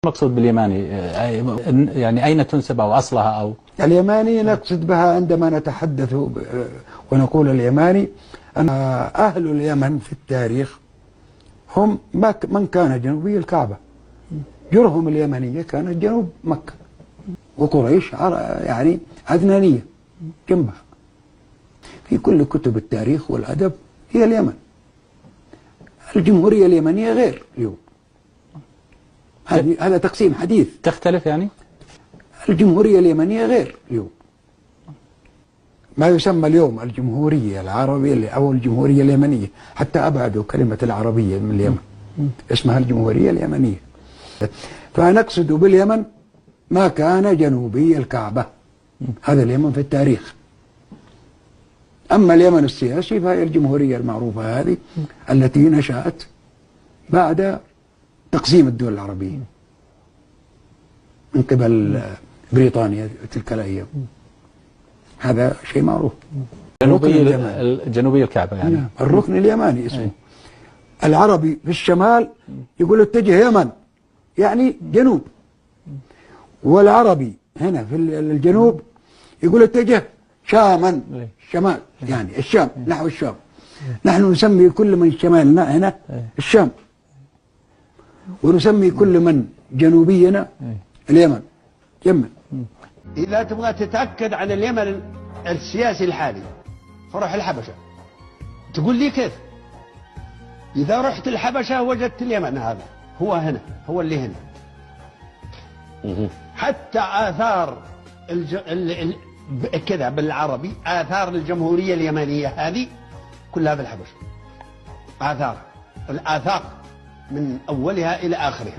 المقصود باليماني يعني أين تنسب أو أصلها أو اليماني نقصد بها عندما نتحدث ونقول اليماني أن أهل اليمن في التاريخ هم من كان جنوبي الكعبة. جرهم اليمنية كانت جنوب مكة، وقريش يعني عدنانية جنبها. في كل كتب التاريخ والأدب هي اليمن. الجمهورية اليمنية غير اليوم. هذا تقسيم حديث. تختلف يعني؟ الجمهورية اليمنية غير اليوم. ما يسمى اليوم الجمهورية العربية أو الجمهورية اليمنية، حتى أبعدوا كلمة العربية من اليمن، اسمها الجمهورية اليمنية. فنقصد باليمن ما كان جنوبي الكعبة، هذا اليمن في التاريخ. أما اليمن السياسي فهي الجمهورية المعروفة هذه التي نشأت بعد تقسيم الدول العربية من قبل بريطانيا تلك الأيام. هذا شيء معروف. جنوبي الكعبة يعني. الركن اليماني اسمه. العربي في الشمال يقول اتجه يمن يعني جنوب، والعربي هنا في الجنوب يقول اتجه شاما شمال يعني الشام، نحو الشام. نحن نسمي كل من شمالنا هنا الشام، ونسمي كل من جنوبينا اليمن. يمن. إذا تبغى تتأكد عن اليمن السياسي الحالي فروح الحبشة. تقول لي كيف؟ إذا رحت الحبشة وجدت اليمن هذا هو هنا، هو اللي هنا. حتى آثار كذا بالعربي آثار الجمهورية اليمنية هذه كلها في الحبشة. آثار الآثار من أولها إلى آخرها.